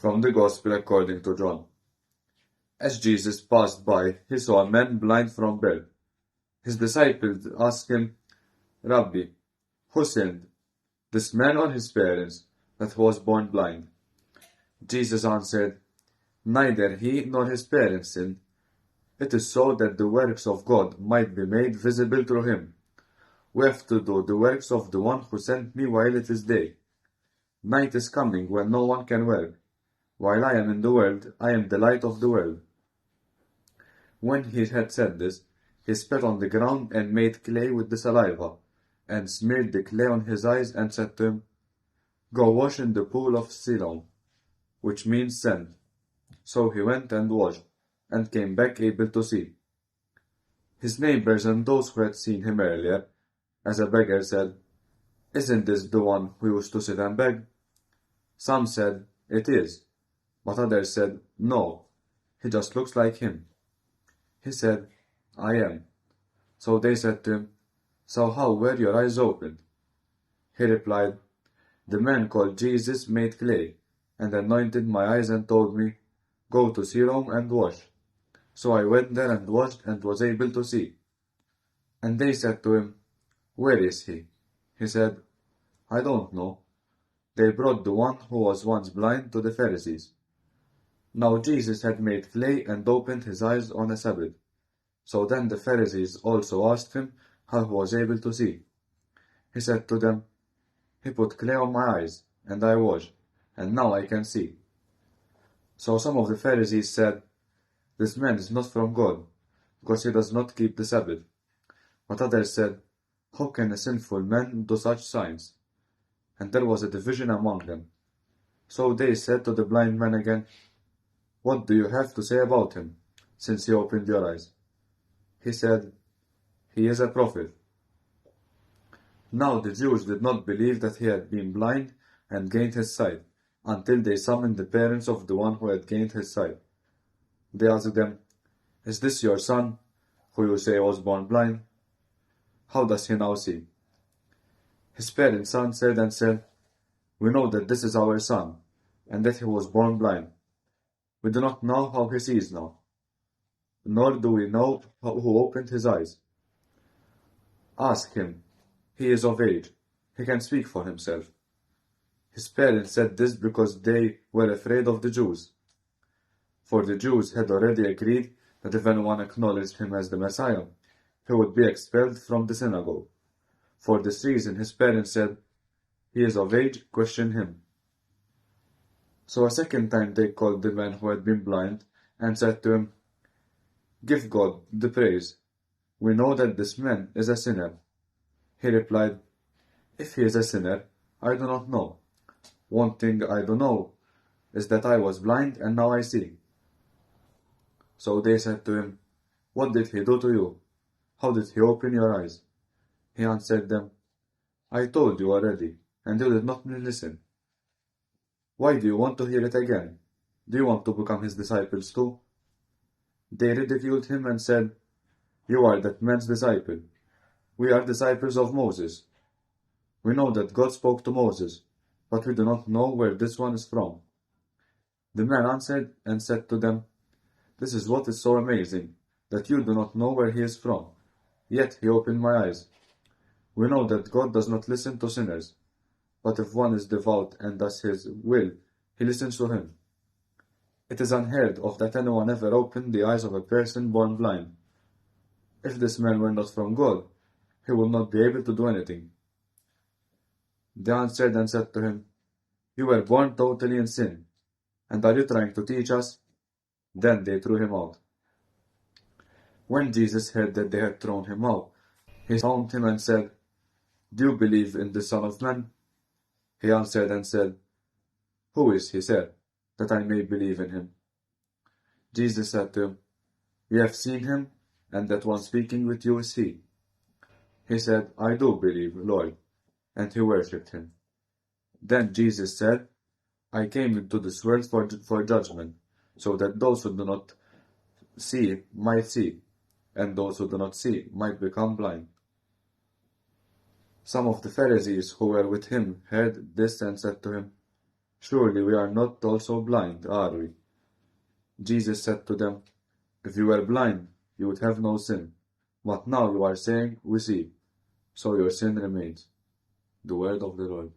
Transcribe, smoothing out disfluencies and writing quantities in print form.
From the Gospel according to John. As Jesus passed by, he saw a man blind from birth. His disciples asked him, Rabbi, who sinned, this man or his parents, that he was born blind? Jesus answered, Neither he nor his parents sinned. It is so that the works of God might be made visible through him. We have to do the works of the one who sent me while it is day. Night is coming when no one can work. While I am in the world, I am the light of the world. When he had said this, he spat on the ground and made clay with the saliva, and smeared the clay on his eyes and said to him, Go wash in the pool of Siloam, which means sent. So he went and washed, and came back able to see. His neighbors and those who had seen him earlier, as a beggar, said, Isn't this the one who used to sit and beg? Some said, It is. But others said, No, he just looks like him. He said, I am. So they said to him, So how were your eyes opened? He replied, The man called Jesus made clay, and anointed my eyes and told me, Go to Siloam and wash. So I went there and washed and was able to see. And they said to him, Where is he? He said, I don't know. They brought the one who was once blind to the Pharisees. Now Jesus had made clay and opened his eyes on a Sabbath. So then the Pharisees also asked him how he was able to see. He said to them, He put clay on my eyes, and I washed, and now I can see. So some of the Pharisees said, This man is not from God, because he does not keep the Sabbath. But others said, How can a sinful man do such signs? And there was a division among them. So they said to the blind man again, What do you have to say about him, since he opened your eyes? He said, He is a prophet. Now the Jews did not believe that he had been blind and gained his sight, until they summoned the parents of the one who had gained his sight. They asked them, Is this your son, who you say was born blind? How does he now see? His parents answered and said, We know that this is our son, and that he was born blind. We do not know how he sees now, nor do we know who opened his eyes. Ask him. He is of age. He can speak for himself. His parents said this because they were afraid of the Jews. For the Jews had already agreed that if anyone acknowledged him as the Messiah, he would be expelled from the synagogue. For this reason his parents said, He is of age, question him. So a second time they called the man who had been blind, and said to him, Give God the praise. We know that this man is a sinner. He replied, If he is a sinner, I do not know. One thing I do know is that I was blind and now I see. So they said to him, What did he do to you? How did he open your eyes? He answered them, I told you already, and you did not listen. Why do you want to hear it again? Do you want to become his disciples too? They ridiculed him and said, You are that man's disciple. We are disciples of Moses. We know that God spoke to Moses, but we do not know where this one is from. The man answered and said to them, This is what is so amazing, that you do not know where he is from. Yet he opened my eyes. We know that God does not listen to sinners, but if one is devout and does his will, he listens to him. It is unheard of that anyone ever opened the eyes of a person born blind. If this man were not from God, he would not be able to do anything. They answered and said to him, You were born totally in sin, and are you trying to teach us? Then they threw him out. When Jesus heard that they had thrown him out, he found him and said, Do you believe in the Son of Man? He answered and said, Who is he, sir, that I may believe in him? Jesus said to him, We have seen him, and that one speaking with you is he. He said, I do believe, Lord, and he worshipped him. Then Jesus said, I came into this world for judgment, so that those who do not see might see, and those who do not see might become blind. Some of the Pharisees who were with him heard this and said to him, Surely we are not also blind, are we? Jesus said to them, If you were blind, you would have no sin. But now you are saying, We see. So your sin remains. The word of the Lord.